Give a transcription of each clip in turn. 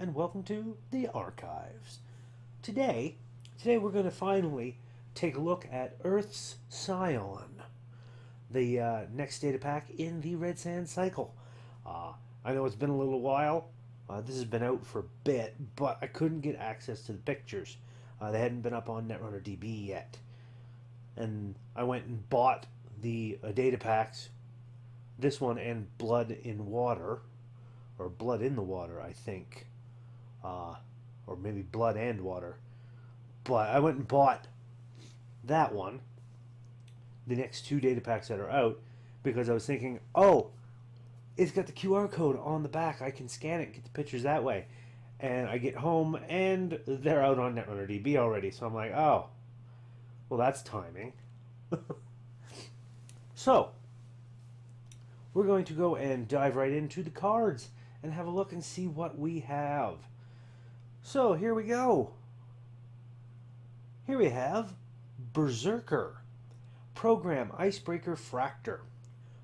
and welcome to the archives. Today we're going to finally take a look at Earth's Scion, the next data pack in the Red Sand cycle. I know it's been a little while. This has been out for a bit, but I couldn't get access to the pictures. They hadn't been up on Netrunner DB yet. And I went and bought the data packs, this one and Blood in Water, or Blood in the Water, I think. Or maybe Blood and Water. But I went and bought that one, the next two data packs that are out, because I was thinking, oh, it's got the QR code on the back. I can scan it and get the pictures that way. And I get home, and they're out on Netrunner DB already. So I'm like, oh, well, that's timing. So, we're going to go and dive right into the cards and have a look and see what we have. So, here we go. Here we have Berserker. Program Icebreaker Fractor.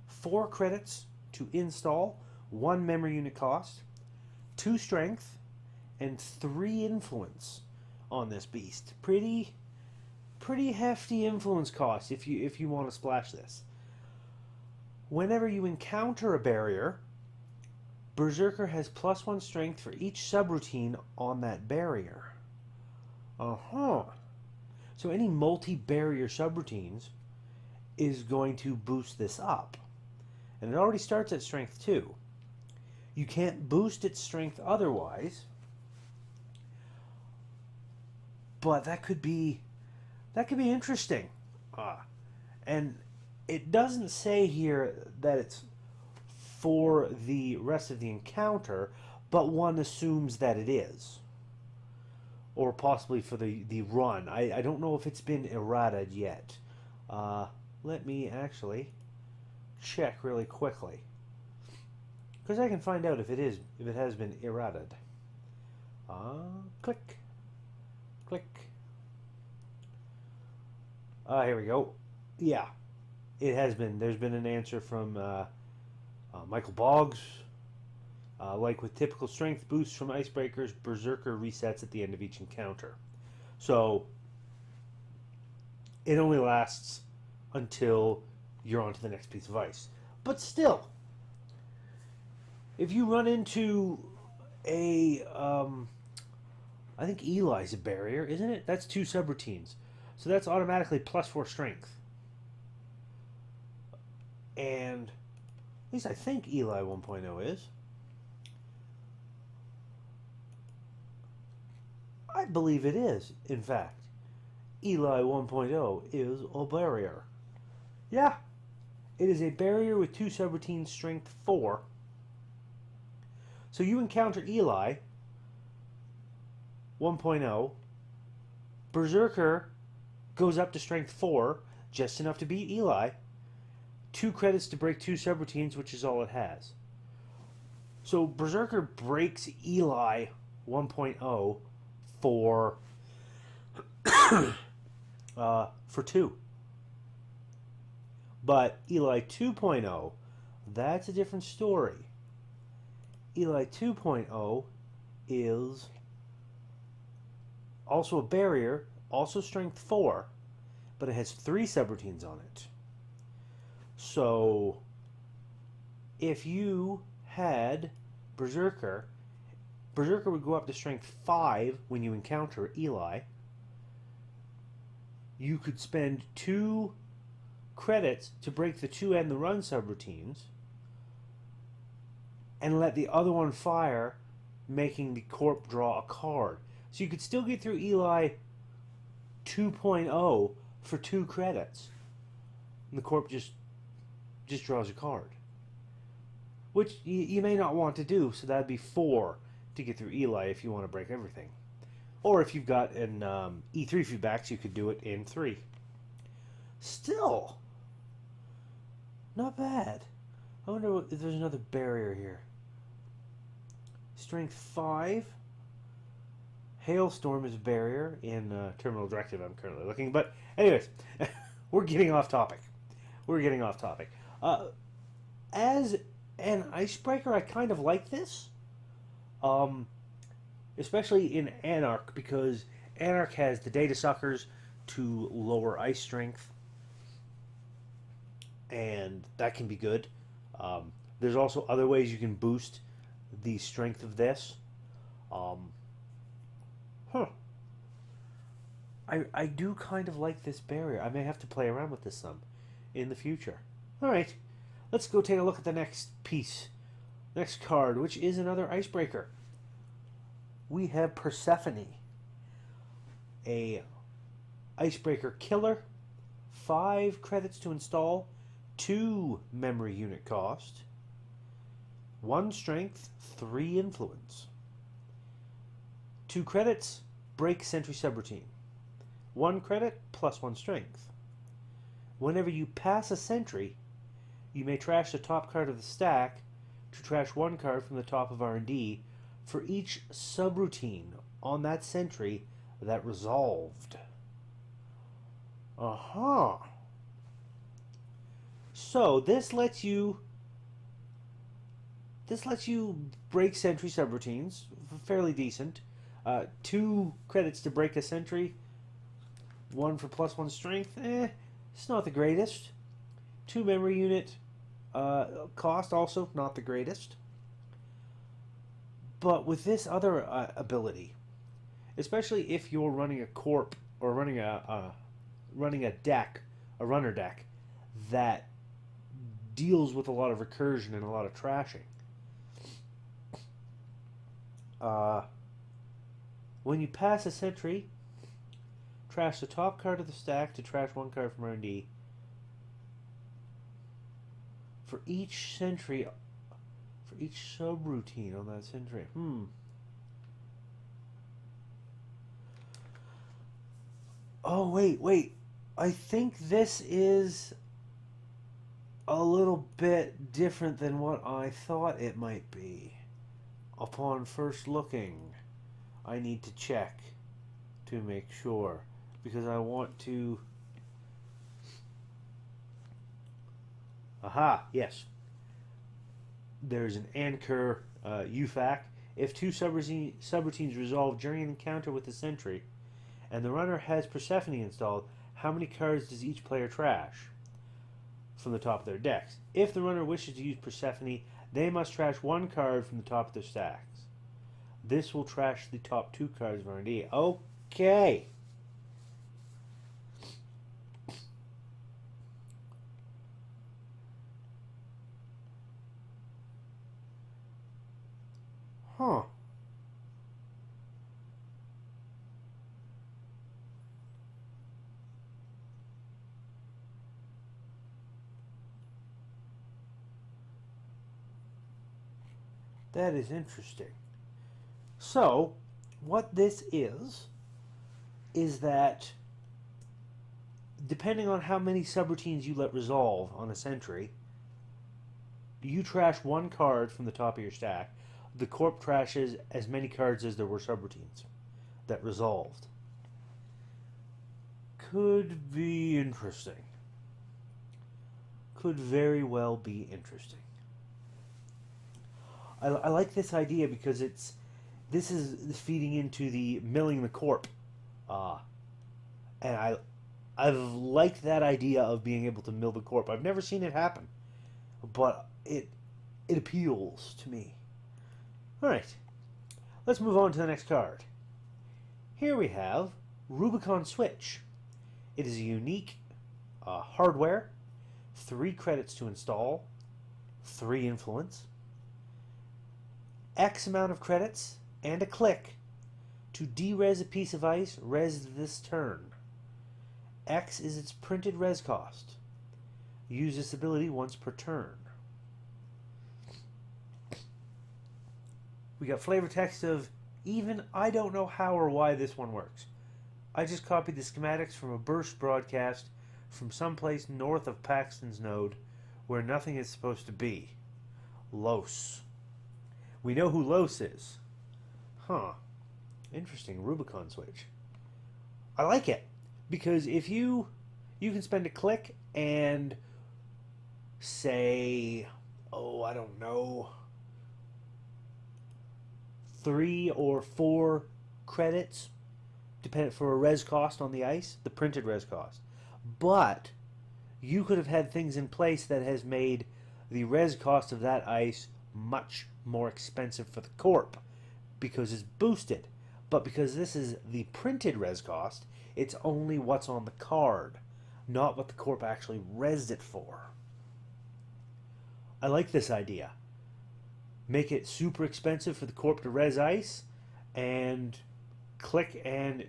4 credits to install, 1 memory unit cost, 2 strength, and 3 influence on this beast. Pretty hefty influence cost if you want to splash this. Whenever you encounter a barrier, Berserker has +1 strength for each subroutine on that barrier. So any multi-barrier subroutines is going to boost this up. And it already starts at strength 2. You can't boost its strength otherwise, but that could be interesting. And it doesn't say here that it's for the rest of the encounter, but one assumes that it is. Or possibly for the run. I don't know if it's been errated yet. Let me actually check really quickly, because I can find out if it has been errated. Click. Here we go. Yeah, it has been. There's been an answer from Michael Boggs. Like with typical strength boosts from icebreakers, Berserker resets at the end of each encounter. So it only lasts until you're on to the next piece of ice. But still, if you run into a I think Eli's a barrier, isn't it? That's 2 subroutines. So that's automatically +4 strength. And at least I think Eli 1.0 is. I believe it is, in fact. Eli 1.0 is a barrier. Yeah. It is a barrier with 2 subroutines, strength 4. So you encounter Eli 1.0. Berserker goes up to strength 4, just enough to beat Eli. 2 credits to break 2 subroutines, which is all it has. So Berserker breaks Eli 1.0 for 2. But Eli 2.0, that's a different story. Eli 2.0 is also a barrier, also strength 4, but it has 3 subroutines on it. So if you had Berserker would go up to strength 5 when you encounter Eli. You could spend 2 credits to break the 2 and the run subroutines, and let the other one fire, making the Corp draw a card. So you could still get through Eli 2.0 for 2 credits. And the Corp just draws a card. Which you may not want to do, so that'd be 4 to get through Eli if you want to break everything. Or if you've got an E3 feedbacks, you could do it in 3. Still, not bad. I wonder if there's another barrier here. Strength 5. Hailstorm is a barrier in Terminal Directive I'm currently looking. But anyways, we're getting off topic. As an icebreaker, I kind of like this. especially in Anarch, because Anarch has the data suckers to lower ice strength, and that can be good. There's also other ways you can boost the strength of this. Um, huh. I do kind of like this barrier. I may have to play around with this some in the future. Alright, let's go take a look at the next piece. Next card, which is another icebreaker. We have Persephone, a icebreaker killer, 5 credits to install, 2 memory unit cost, 1 strength, 3 influence. 2 credits, break sentry subroutine. 1 credit plus 1 strength. Whenever you pass a sentry, you may trash the top card of the stack to trash 1 card from the top of R&D for each subroutine on that sentry that resolved. Uh-huh. So this lets you break sentry subroutines, fairly decent. 2 credits to break a sentry, 1 for plus 1 strength. It's not the greatest. 2 memory unit cost, also not the greatest. But with this other ability, especially if you're running a corp or running a deck, a runner deck that deals with a lot of recursion and a lot of trashing. When you pass a sentry, trash the top card of the stack to trash 1 card from R&D. For each sentry, for each subroutine on that sentry. Oh, wait. I think this is a little bit different than what I thought it might be. Upon first looking, I need to check to make sure, because I want to... Aha, yes. There's an anchor UFAC. If 2 subroutines resolve during an encounter with the sentry, and the runner has Persephone installed, how many cards does each player trash from the top of their decks? If the runner wishes to use Persephone, they must trash 1 card from the top of their stacks. This will trash the top 2 cards of R&D. Okay. Huh. That is interesting. So, what this is that depending on how many subroutines you let resolve on a sentry, you trash 1 card from the top of your stack. The corp trashes as many cards as there were subroutines that resolved. Could be interesting. Could very well be interesting. I like this idea because this is feeding into the milling the corp, and I've liked that idea of being able to mill the corp. I've never seen it happen, but it appeals to me. All right, let's move on to the next card. Here we have Rubicon Switch. It is a unique hardware, 3 credits to install, 3 influence, X amount of credits, and a click to de-res a piece of ice, res this turn. X is its printed res cost. Use this ability once per turn. We got flavor text of, even I don't know how or why this one works. I just copied the schematics from a burst broadcast from someplace north of Paxton's node where nothing is supposed to be. Los. We know who Los is. Huh. Interesting. Rubicon Switch. I like it. Because if you can spend a click and say, I don't know, 3 or 4 credits, depending for a res cost on the ice, the printed res cost. But you could have had things in place that has made the res cost of that ice much more expensive for the corp because it's boosted. But because this is the printed res cost, it's only what's on the card, not what the corp actually resed it for. I like this idea. Make it super expensive for the corp to res ice, and click and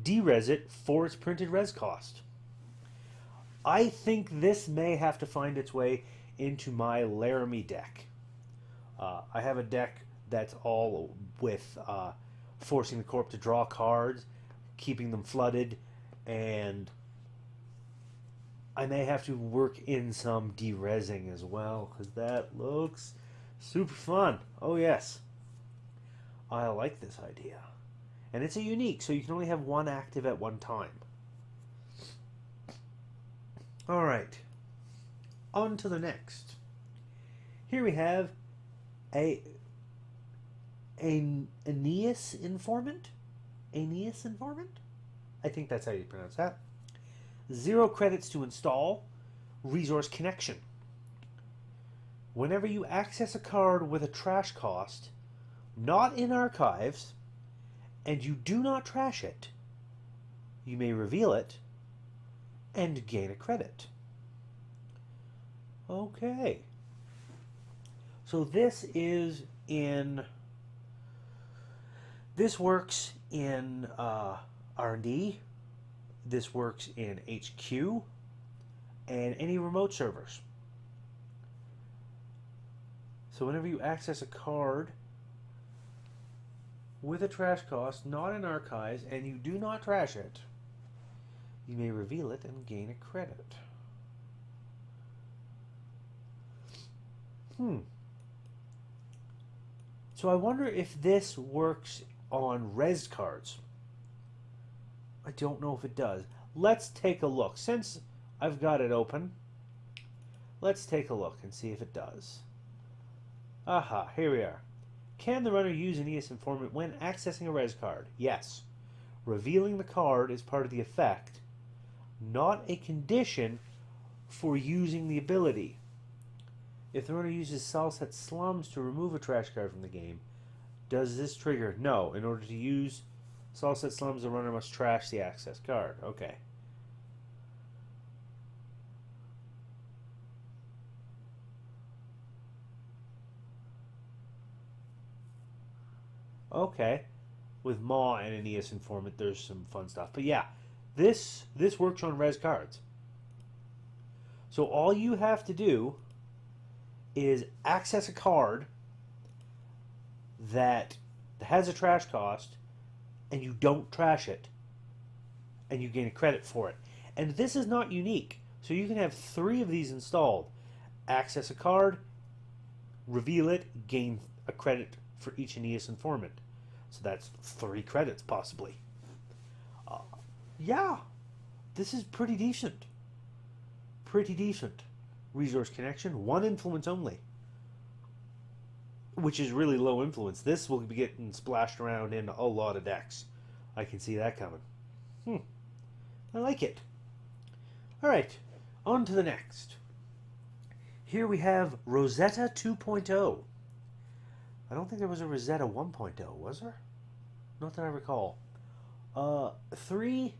de-res it for its printed res cost. I think this may have to find its way into my Laramie deck. I have a deck that's all with forcing the corp to draw cards, keeping them flooded, and I may have to work in some de-resing as well, because that looks super fun. Oh yes. I like this idea. And it's a unique, so you can only have one active at one time. Alright. On to the next. Here we have a Aeneas informant? Aeneas informant? I think that's how you pronounce that. 0 credits to install. Resource connection. Whenever you access a card with a trash cost, not in archives, and you do not trash it, you may reveal it and gain a credit. Okay. So this works in R&D, this works in HQ, and any remote servers. So whenever you access a card with a trash cost, not in archives, and you do not trash it, you may reveal it and gain a credit. So I wonder if this works on res cards. I don't know if it does. Let's take a look. Since I've got it open, let's take a look and see if it does. Aha, here we are. Can the runner use Aeneas Informant when accessing a res card? Yes. Revealing the card is part of the effect, not a condition for using the ability. If the runner uses Salset Slums to remove a trash card from the game, does this trigger? No. In order to use Salset Slums, the runner must trash the access card. Okay. Okay. With Maw and Aeneas Informant, there's some fun stuff. But yeah, this works on res cards. So all you have to do is access a card that has a trash cost, and you don't trash it, and you gain a credit for it. And this is not unique. So you can have 3 of these installed. Access a card, reveal it, gain a credit for each Aeneas Informant. So that's 3 credits, possibly. Yeah, this is pretty decent. Pretty decent. Resource connection, 1 influence only. Which is really low influence. This will be getting splashed around in a lot of decks. I can see that coming. I like it. Alright, on to the next. Here we have Rosetta 2.0. I don't think there was a Rosetta 1.0, was there? Not that I recall. 3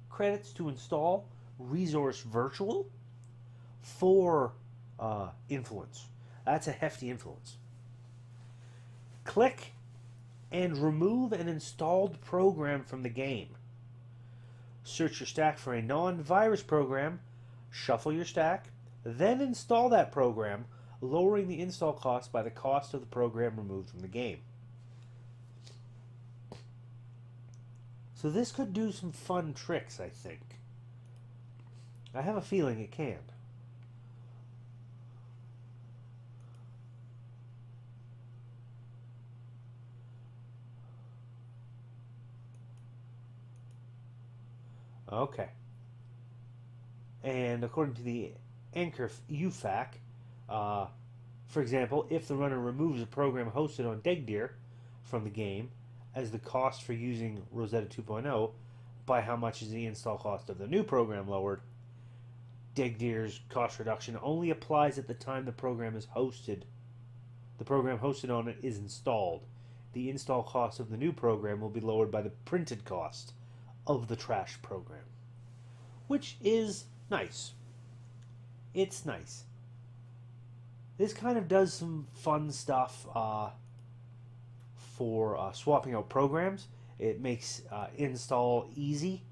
credits to install. Resource Virtual. 4 influence. That's a hefty influence. Click and remove an installed program from the game. Search your stack for a non-virus program, shuffle your stack, then install that program, lowering the install cost by the cost of the program removed from the game. So this could do some fun tricks, I think. I have a feeling it can. Okay. And according to the Anchor UFAC, for example, if the runner removes a program hosted on Degdeer, from the game as the cost for using Rosetta 2.0. By how much is the install cost of the new program lowered? Digdeer's cost reduction only applies at the time the program is hosted. The program hosted on it is installed. The install cost of the new program will be lowered by the printed cost of the trash program, which is nice. It's nice. This kind of does some fun stuff for swapping out programs. It makes install easy,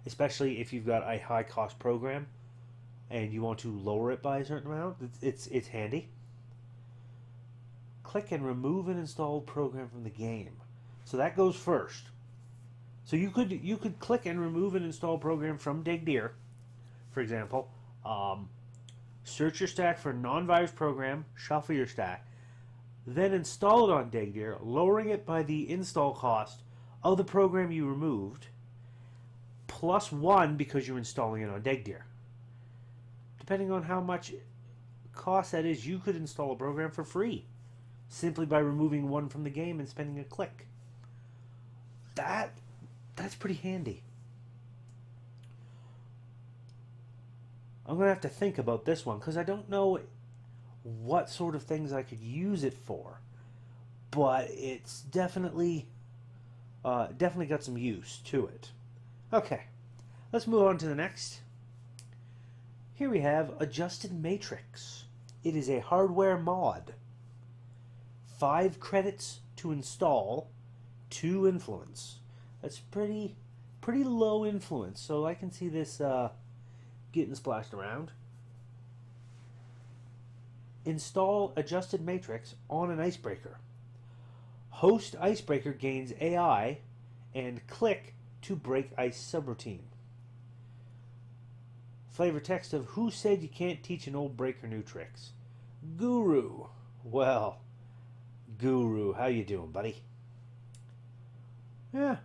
especially if you've got a high cost program and you want to lower it by a certain amount. It's handy. Click and remove an installed program from the game. So that goes first. So you could click and remove an installed program from Digdeer, for example. Search your stack for a non-virus program, shuffle your stack, then install it on Digdeer, lowering it by the install cost of the program you removed, plus 1 because you're installing it on Digdeer. Depending on how much cost that is, you could install a program for free simply by removing 1 from the game and spending a click. That's pretty handy. I'm going to have to think about this one because I don't know what sort of things I could use it for, but it's definitely got some use to it. Okay, let's move on to the next. Here we have Adjusted Matrix. It is a hardware mod. 5 credits to install, 2 influence. That's pretty low influence, so I can see this getting splashed around. Install Adjusted Matrix on an icebreaker. Host icebreaker gains AI and click to break ice subroutine. Flavor text of Who said you can't teach an old breaker new tricks? Guru. Well, Guru, how you doing, buddy? Yeah,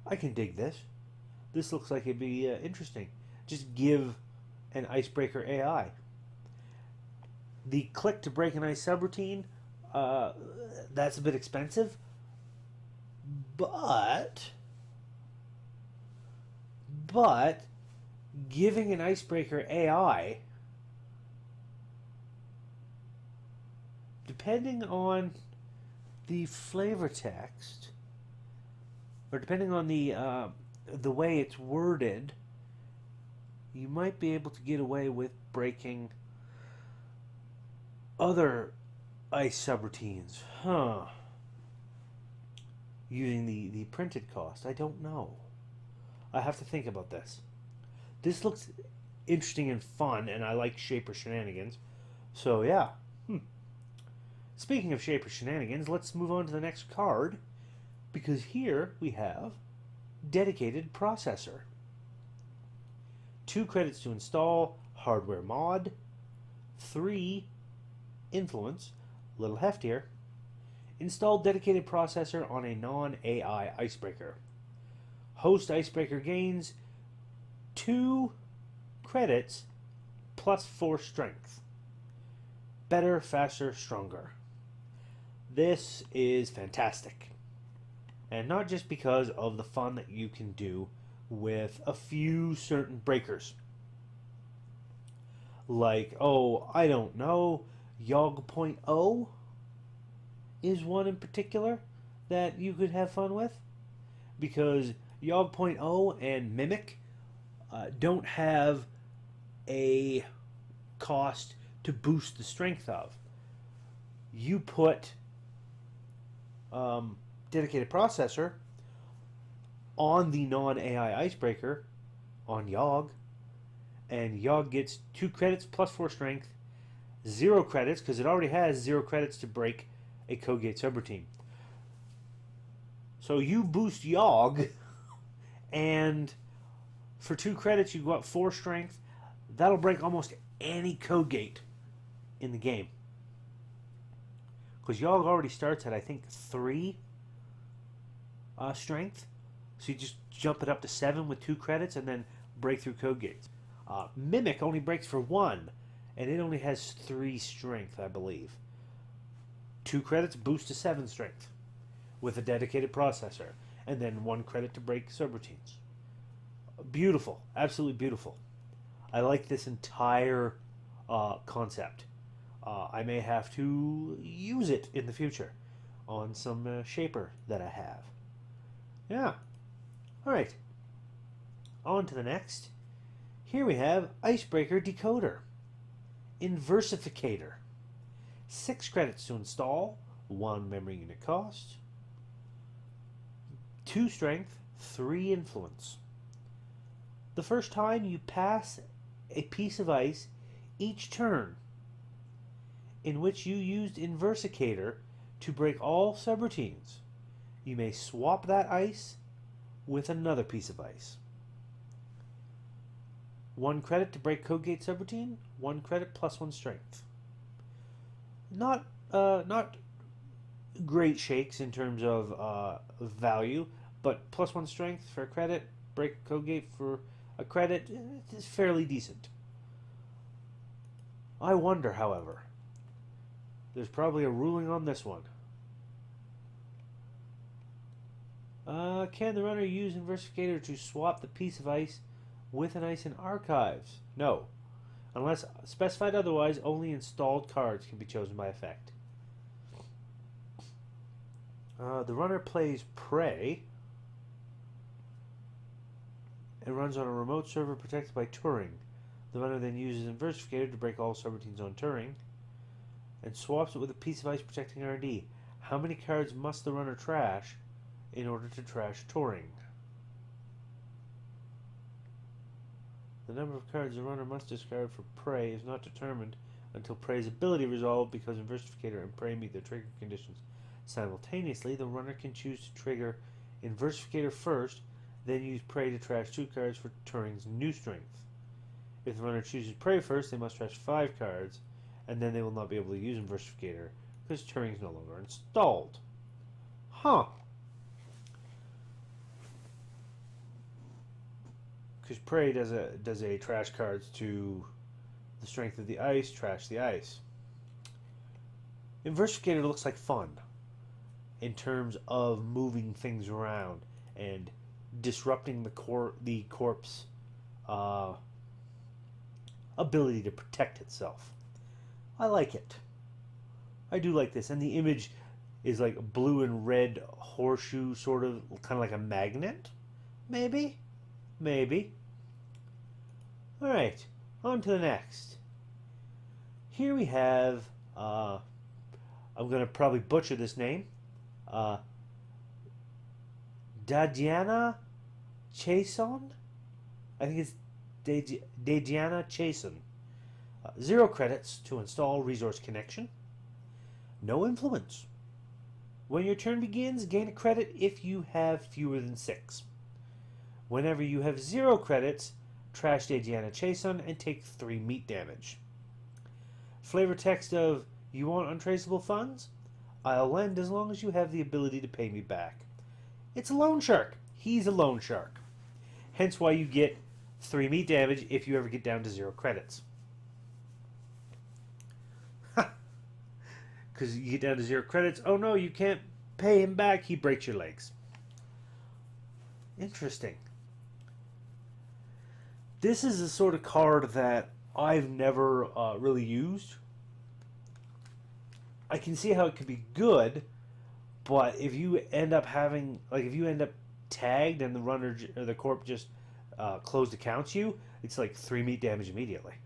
I can dig this. This looks like it'd be interesting. Just give an icebreaker AI. The click to break an ice subroutine, that's a bit expensive, but giving an icebreaker AI, depending on the flavor text, or depending on the way it's worded, you might be able to get away with breaking other ice subroutines. Using the printed cost. I don't know. I have to think about this. This looks interesting and fun, and I like Shaper Shenanigans. So, yeah. Speaking of Shaper Shenanigans, let's move on to the next card, because here we have Dedicated Processor. 2 credits to install, hardware mod, 3 influence, a little heftier. Install Dedicated Processor on a non-AI icebreaker. Host icebreaker gains 2 credits plus 4 strength. Better, faster, stronger. This is fantastic. And not just because of the fun that you can do with a few certain breakers. Like, I don't know, Yogg.0 is one in particular that you could have fun with. Because Yogg.0 and Mimic don't have a cost to boost the strength of. You put Dedicated Processor on the non-AI icebreaker on Yogg, and Yogg gets 2 credits plus 4 strength, 0 credits because it already has 0 credits to break a code gate subroutine. So you boost Yogg, and for 2 credits you got 4 strength. That'll break almost any code gate in the game. Because Yogg already starts at, I think, 3 strength. So you just jump it up to 7 with 2 credits and then break through code gates. Mimic only breaks for 1, and it only has 3 strength, I believe. 2 credits boost to 7 strength with a dedicated processor, and then 1 credit to break subroutines. Beautiful, absolutely beautiful. I like this entire concept. I may have to use it in the future on some shaper that I have. Yeah. All right. On to the next. Here we have Icebreaker Decoder. Inversificator. 6 credits to install, 1 memory unit cost, 2 strength, 3 influence. The first time you pass a piece of ice each turn in which you used Inversicator to break all subroutines, you may swap that ice with another piece of ice. 1 credit to break code gate subroutine, 1 credit plus 1 strength. Not great shakes in terms of value, but plus 1 strength for a credit, break a code gate for a credit is fairly decent. I wonder, however, there's probably a ruling on this one. Can the runner use Inversificator to swap the piece of ice with an ice in archives? No. Unless specified otherwise, only installed cards can be chosen by effect. The runner plays Prey and runs on a remote server protected by Turing. The runner then uses Inversificator to break all subroutines on Turing and swaps it with a piece of ice protecting R&D. How many cards must the runner trash in order to trash Turing? The number of cards the runner must discard for Prey is not determined until Prey's ability resolved, because Inversificator and Prey meet their trigger conditions simultaneously. The runner can choose to trigger Inversificator first, then use Prey to trash 2 cards for Turing's new strength. If the runner chooses Prey first, they must trash 5 cards, and then they will not be able to use Inversificator because Turing is no longer installed. Huh. Because Prey does a trash cards to the strength of the ice, trash the ice. Inversificator looks like fun in terms of moving things around and disrupting the corpse ability to protect itself. I like it. I do like this, and the image is like a blue and red horseshoe, sort of, kind of like a magnet. Maybe. All right, on to the next. Here we have, I'm going to probably butcher this name, Dadiana Chason? I think it's Dadiana Chason. 0 credits to install Resource Connection. No influence. When your turn begins, gain a credit if you have fewer than 6. Whenever you have 0 credits, trash Dadiana Chason and take 3 meat damage. Flavor text of, "You want untraceable funds? I'll lend as long as you have the ability to pay me back." It's a loan shark. He's a loan shark. Hence why you get 3 meat damage if you ever get down to 0 credits. Because you get down to 0 credits, oh no, you can't pay him back, he breaks your legs. Interesting. This is the sort of card that I've never really used. I can see how it could be good, but if you end up tagged and the runner or the corp just closed accounts you, it's like 3 meat damage immediately.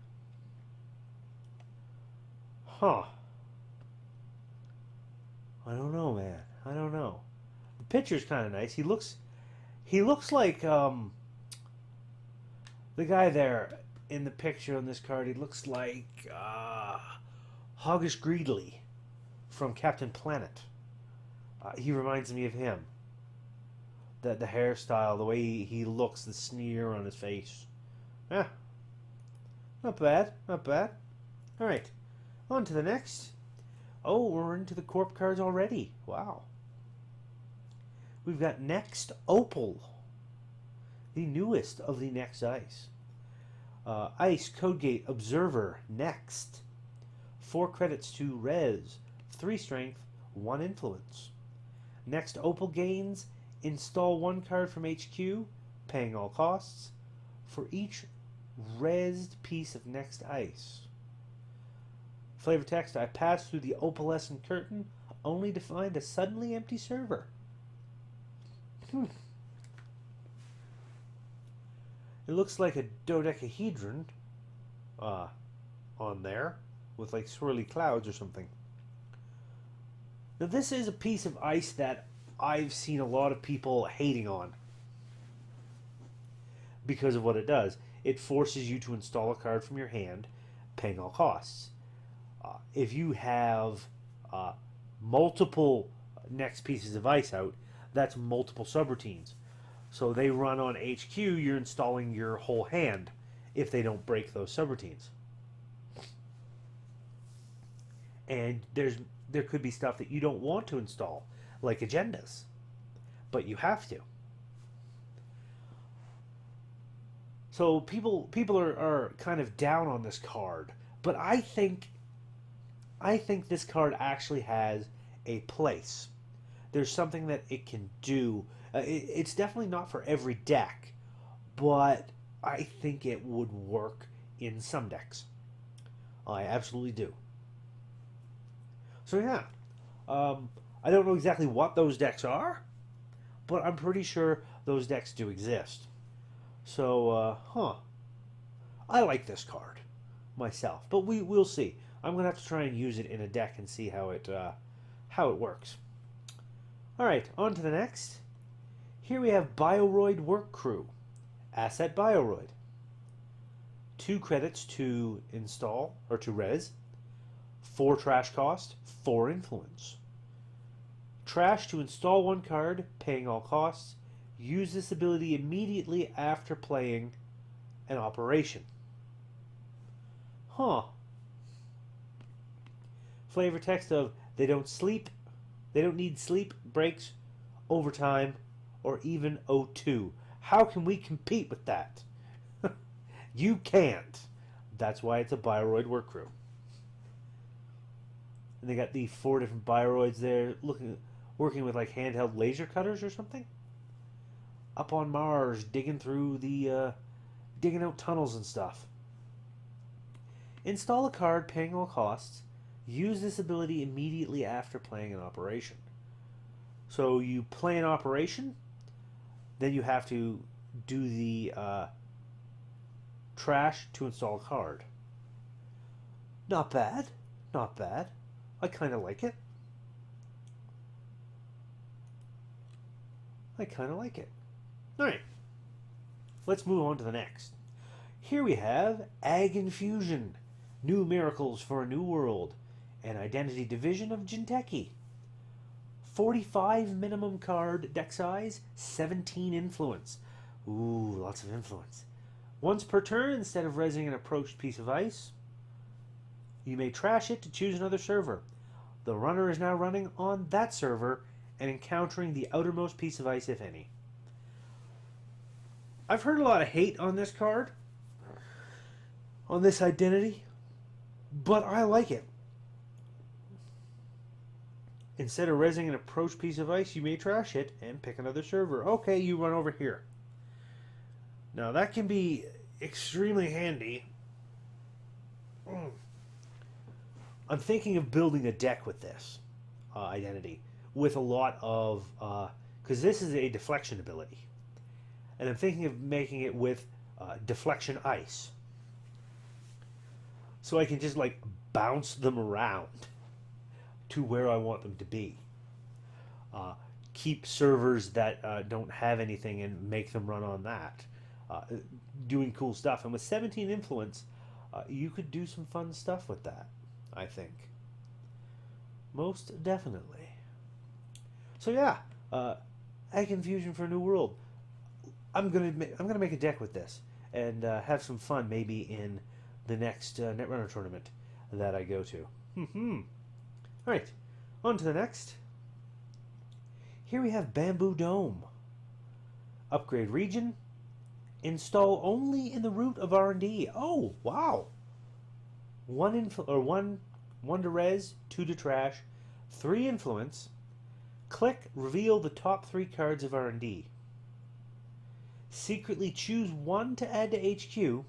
Huh. I don't know, man. I don't know. The picture's kind of nice. He looks like the guy there in the picture on this card. He looks like Hoggish Greedley from Captain Planet. He reminds me of him. The hairstyle, the way he looks, the sneer on his face. Yeah. Not bad. Not bad. All right. On to the next. Oh, we're into the corp cards already. Wow. We've got Next Opal, the newest of the Next Ice. Ice Codegate Observer Next. 4 credits to res, 3 strength, 1 influence. Next Opal gains, install 1 card from HQ, paying all costs, for each rezzed piece of next ice. Flavor text, I pass through the opalescent curtain only to find a suddenly empty server. It looks like a dodecahedron on there with like swirly clouds or something. Now this is a piece of ice that I've seen a lot of people hating on because of what it does. It forces you to install a card from your hand, paying all costs. If you have multiple next pieces of ice out, that's multiple subroutines. So they run on HQ, you're installing your whole hand if they don't break those subroutines. And there could be stuff that you don't want to install, like agendas, but you have to. So people are kind of down on this card, but I think this card actually has a place. There's something that it can do. It's definitely not for every deck, but I think it would work in some decks. I absolutely do. So yeah, I don't know exactly what those decks are, but I'm pretty sure those decks do exist. So, I like this card myself, but we'll see. I'm gonna have to try and use it in a deck and see how it works. All right, on to the next. Here we have Bioroid Work Crew, Asset Bioroid. 2 credits to install or to res. 4 trash cost, 4 influence. Trash to install 1 card, paying all costs. Use this ability immediately after playing an operation. Flavor text of they don't need sleep, breaks, overtime, or even O2. How can we compete with that? You can't. That's why it's a Bioroid Work Crew. And they got the 4 different Bioroids there working with like handheld laser cutters or something. Up on Mars, digging out tunnels and stuff. Install a card, paying all costs. Use this ability immediately after playing an operation. So you play an operation, then you have to do the trash to install a card. Not bad. Not bad. I kind of like it. Alright. Let's move on to the next. Here we have Ag Infusion. New Miracles for a New World. An Identity Division of Jinteki. 45 minimum card deck size, 17 influence. Ooh, lots of influence. Once per turn, instead of rezzing an approached piece of ice, you may trash it to choose another server. The runner is now running on that server and encountering the outermost piece of ice, if any. I've heard a lot of hate on this card, on this identity, but I like it. Instead of rezzing an approach piece of ice, you may trash it and pick another server. Okay, you run over here. Now that can be extremely handy. I'm thinking of building a deck with this identity, with a lot of, because this is a deflection ability. And I'm thinking of making it with deflection ice. So I can just like bounce them around to where I want them to be. Keep servers that don't have anything and make them run on that. Doing cool stuff. And with 17 influence, you could do some fun stuff with that, I think. Most definitely. So yeah, Ag Infusion for a New World. I'm gonna make a deck with this and have some fun maybe in the next Netrunner tournament that I go to. Alright, on to the next. Here we have Bamboo Dome. Upgrade region. Install only in the root of R&D. Oh, wow. One to res, 2 to trash. 3 influence. Click reveal the top 3 cards of R&D. Secretly choose one to add to HQ.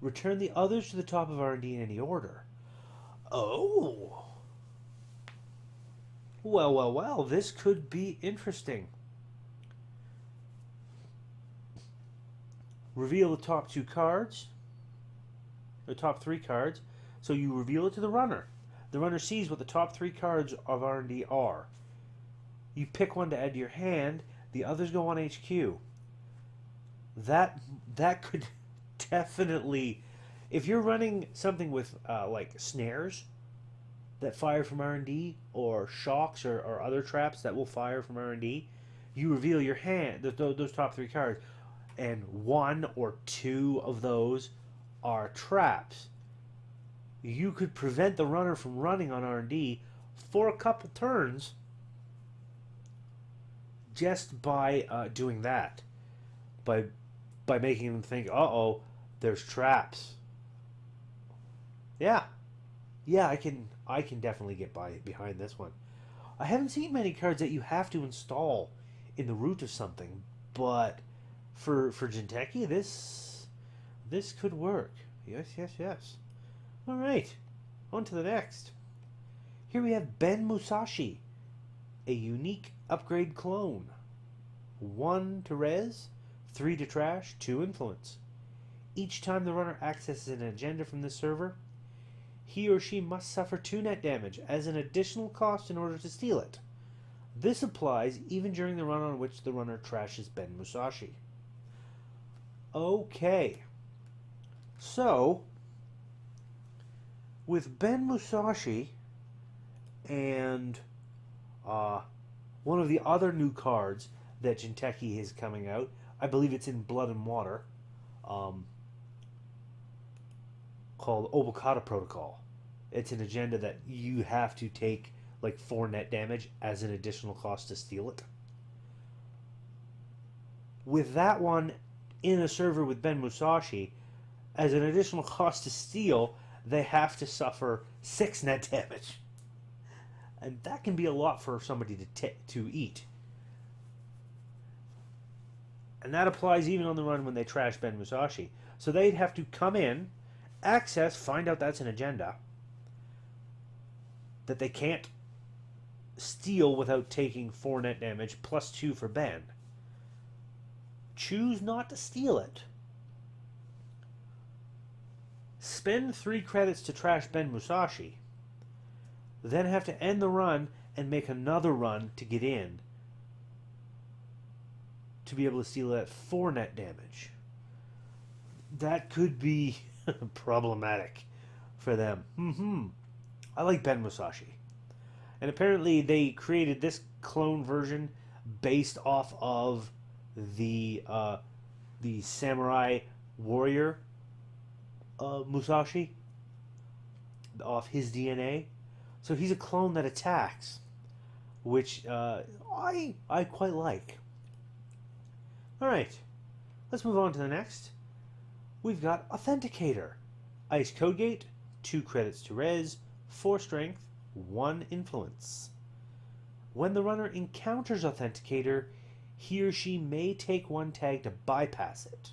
Return the others to the top of R&D in any order. Oh! Well, well, well, this could be interesting. Reveal the top 2 cards. The top 3 cards. So you reveal it to the runner. The runner sees what the top 3 cards of R&D are. You pick one to add to your hand. The others go on HQ. That could definitely, if you're running something with like snares that fire from R&D, or shocks or other traps that will fire from R&D, you reveal your hand, those top 3 cards, and 1 or 2 of those are traps. You could prevent the runner from running on R&D for a couple turns just by doing that. By making them think, uh-oh, there's traps. Yeah, I can definitely get behind this one. I haven't seen many cards that you have to install in the root of something, but for Jinteki, this could work. Yes. All right, on to the next. Here we have Ben Musashi, a unique upgrade clone. 1 to res, 3 to trash, 2 influence. Each time the runner accesses an agenda from this server, he or she must suffer 2 net damage as an additional cost in order to steal it. This applies even during the run on which the runner trashes Ben Musashi. Okay. So, with Ben Musashi and one of the other new cards that Jinteki is coming out, I believe it's in Blood and Water, called Obokata Protocol. It's an agenda that you have to take like 4 net damage as an additional cost to steal it. With that one in a server with Ben Musashi, as an additional cost to steal, they have to suffer 6 net damage. And that can be a lot for somebody to eat. And that applies even on the run when they trash Ben Musashi. So they'd have to come in, access, find out that's an agenda that they can't steal without taking 4 net damage, plus 2 for Ben. Choose not to steal it. Spend 3 credits to trash Ben Musashi. Then have to end the run and make another run to get in, to be able to steal at 4 net damage. That could be problematic for them. I like Ben Musashi. And apparently they created this clone version based off of the samurai warrior Musashi, off his DNA. So he's a clone that attacks, which I quite like. Alright, let's move on to the next. We've got Authenticator. Ice Code Gate, 2 credits to res, 4 strength, 1 influence. When the runner encounters Authenticator, he or she may take 1 tag to bypass it.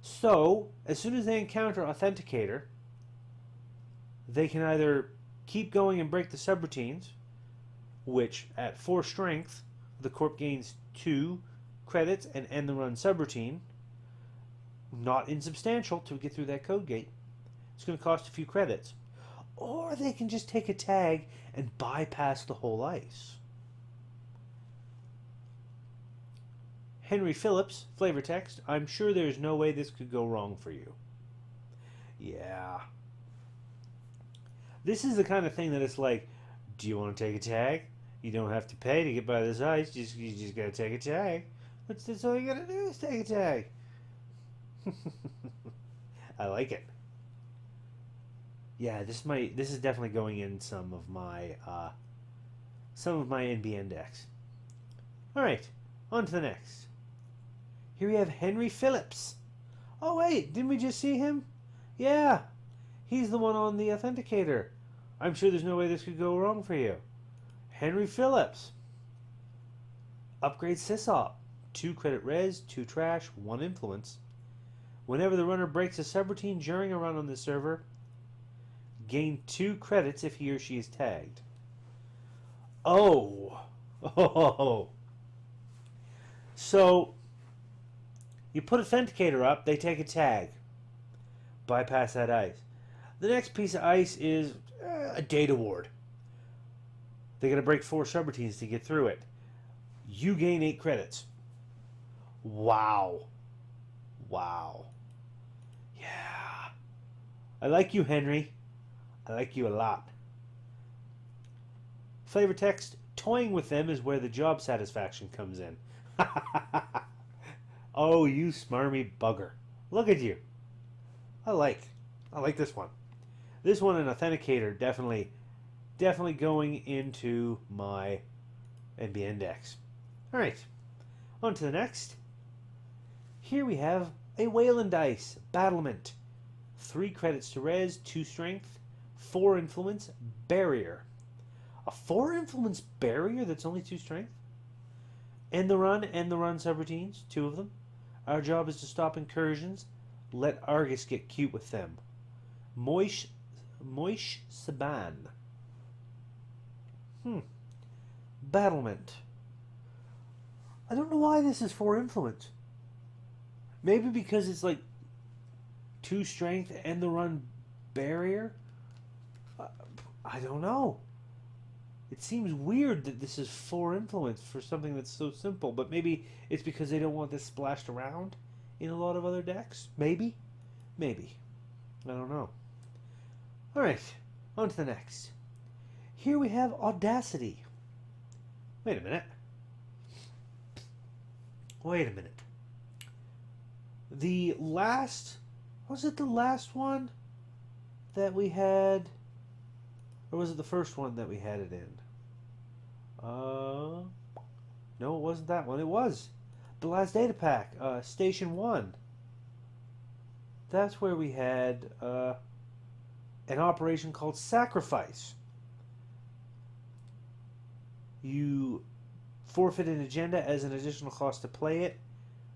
So, as soon as they encounter Authenticator, they can either keep going and break the subroutines, which at 4 strength, the corp gains 2 credits and end the run subroutine. Not insubstantial to get through that code gate. It's going to cost a few credits. Or they can just take a tag and bypass the whole ice. Henry Phillips, flavor text, I'm sure there's no way this could go wrong for you. Yeah. This is the kind of thing that it's like, do you want to take a tag? You don't have to pay to get by this ice. You just got to take a tag. That's all you got to do is take a tag. I like it. Yeah, this is definitely going in some of my NBN decks. All right, on to the next. Here we have Henry Phillips. Oh wait, didn't we just see him? Yeah, he's the one on the Authenticator I'm sure there's no way this could go wrong for you. Henry Phillips. Upgrade Sysop. 2 credit res, 2 trash, 1 influence. Whenever the runner breaks a subroutine during a run on this server, gain 2 credits if he or she is tagged. Oh. Oh. So, you put Authenticator up, they take a tag. Bypass that ice. The next piece of ice is a data ward. They're going to break 4 subroutines to get through it. You gain 8 credits. Wow. Wow. Yeah. I like you, Henry. I like you a lot. Flavor text, toying with them is where the job satisfaction comes in. Oh, you smarmy bugger. Look at you. I like this one. This one, an Authenticator, definitely going into my NBN decks. Alright, on to the next. Here we have a Wayland Dice, Battlement. 3 credits to res, 2 strength, 4 influence, barrier. A 4 influence barrier that's only 2 strength? End the run subroutines, 2 of them. Our job is to stop incursions. Let Argus get cute with them. Moish Saban. Battlement. I don't know why this is 4 influence. Maybe because it's like 2 strength and the run barrier? I don't know. It seems weird that this is 4 influence for something that's so simple, but maybe it's because they don't want this splashed around in a lot of other decks? Maybe? Maybe. I don't know. Alright, on to the next. Here we have Audacity. Wait a minute. The last... Was it the last one that we had? Or was it the first one that we had it in? No, it wasn't that one. It was the last data pack, Station 1. That's where we had an operation called Sacrifice. You forfeit an agenda as an additional cost to play it.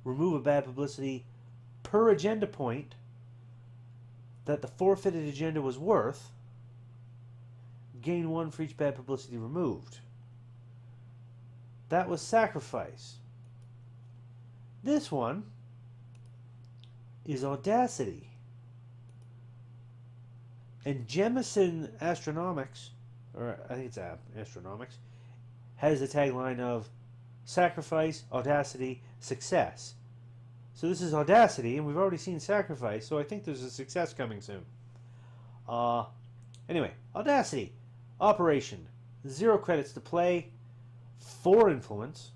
Remove a bad publicity per agenda point that the forfeited agenda was worth. Gain 1 for each bad publicity removed. That was Sacrifice. This one is Audacity. And Jemison Astronomics, or I think it's Astronomics, has the tagline of Sacrifice, Audacity, Success. So this is Audacity, and we've already seen Sacrifice, so I think there's a Success coming soon. Anyway, Audacity. Operation. 0 credits to play. 4 influence.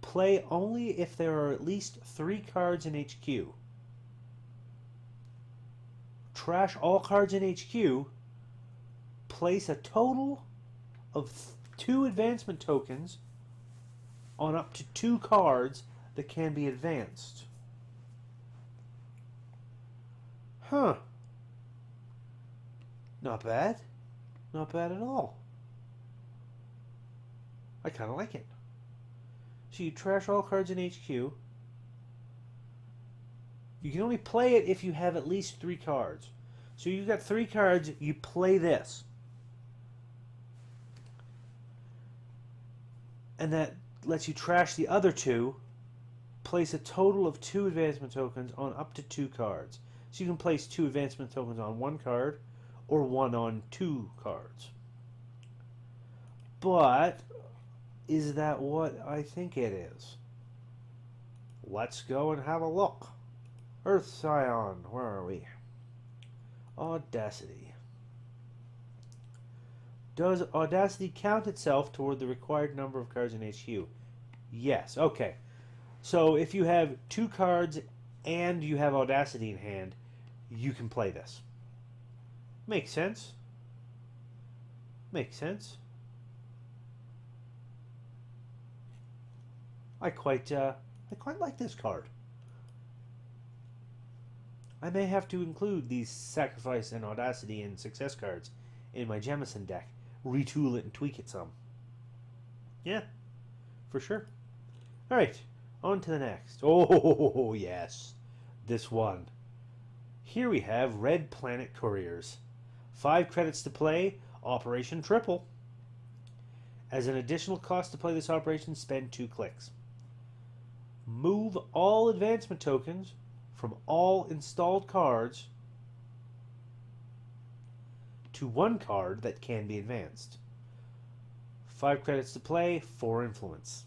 Play only if there are at least 3 cards in HQ. Trash all cards in HQ. Place a total of 2 advancement tokens on up to 2 cards that can be advanced. Huh. Not bad. Not bad at all. I kind of like it. So you trash all cards in HQ. You can only play it if you have at least 3 cards. So you've got 3 cards, you play this. And that lets you trash the other 2. Place a total of 2 advancement tokens on up to 2 cards. So you can place 2 advancement tokens on 1 card or 1 on 2 cards. But is that what I think it is? Let's go and have a look. Earth Scion, where are we? Audacity. Does Audacity count itself toward the required number of cards in HQ? Yes. Okay. So if you have 2 cards and you have Audacity in hand, you can play this. Makes sense. Makes sense. I quite like this card. I may have to include these Sacrifice and Audacity and Success cards in my Jemison deck, retool it and tweak it some. Yeah, for sure. All right, on to the next. Oh, yes, this one. Here we have Red Planet Couriers. 5 credits to play, Operation Triple. As an additional cost to play this operation, spend 2 clicks. Move all advancement tokens from all installed cards to 1 card that can be advanced. 5 credits to play, 4 influence.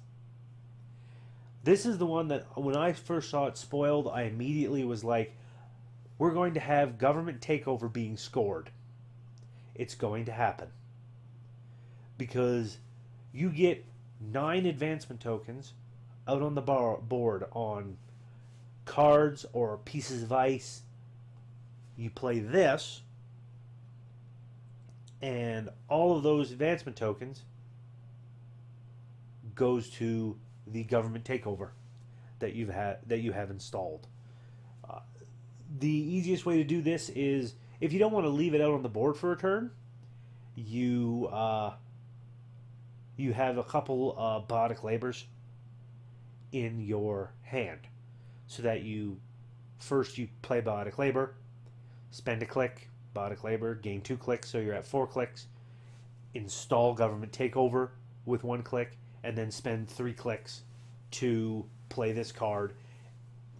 This is the one that when I first saw it spoiled, I immediately was like, we're going to have government takeover being scored. It's going to happen. Because you get 9 advancement tokens out on the board on cards or pieces of ice. You play this, and all of those advancement tokens goes to the government takeover that you have installed. The easiest way to do this is, if you don't want to leave it out on the board for a turn, you have a couple biotic labors in your hand, so that you play biotic labor, spend a click, biotic labor, gain 2 clicks, so you're at 4 clicks, install government takeover with 1 click, and then spend 3 clicks to play this card,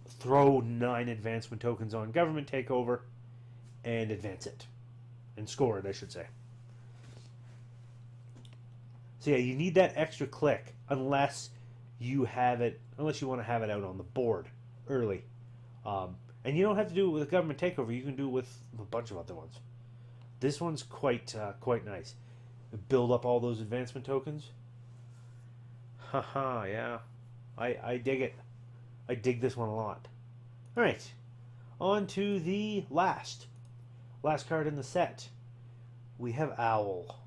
throw 9 advancement tokens on government takeover, and advance it. And score it, I should say. So yeah, you need that extra click unless you want to have it out on the board early. And you don't have to do it with a government takeover. You can do it with a bunch of other ones. This one's quite nice. Build up all those advancement tokens. Haha, yeah. I dig it. I dig this one a lot. Alright. On to the last card in the set. We have Owl.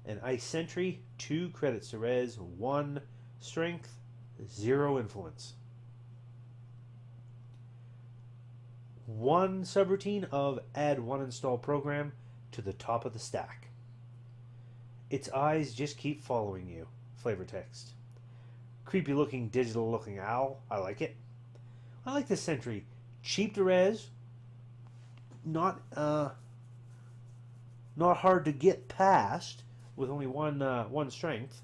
An Ice Sentry, 2 credits to res, 1 strength, 0 influence. 1 subroutine of add 1 install program to the top of the stack. Its eyes just keep following you. Flavor text. Creepy looking, digital looking owl. I like it. I like this sentry. Cheap to res. Not hard to get past with only one strength.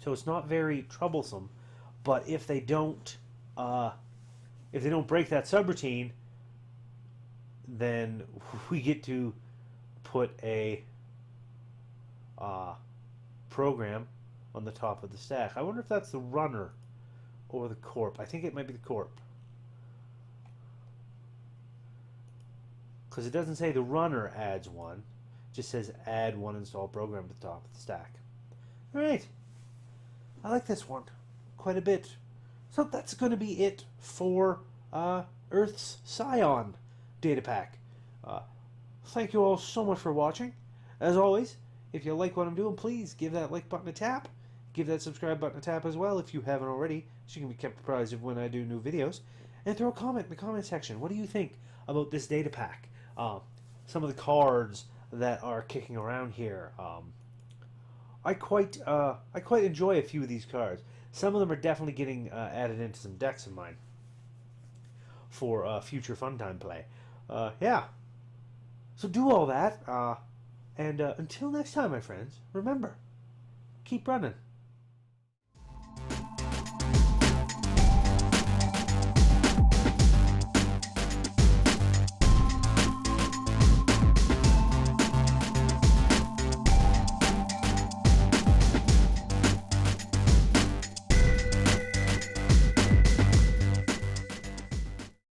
So it's not very troublesome. But if they don't break that subroutine, then we get to put a program on the top of the stack. I wonder if that's the runner or the corp. I think it might be the corp, because it doesn't say the runner adds 1. It just says add 1 install program to the top of the stack. Alright, I like this one quite a bit. So that's going to be it for Earth's Scion data pack. Thank you all so much for watching. As always, if you like what I'm doing, please give that like button a tap. Give that subscribe button a tap as well if you haven't already, so you can be kept apprised of when I do new videos. And throw a comment in the comment section. What do you think about this data pack? Some of the cards that are kicking around here. I quite enjoy a few of these cards. Some of them are definitely getting added into some decks of mine for future fun time play. Yeah. So do all that. And until next time, my friends, remember, keep running.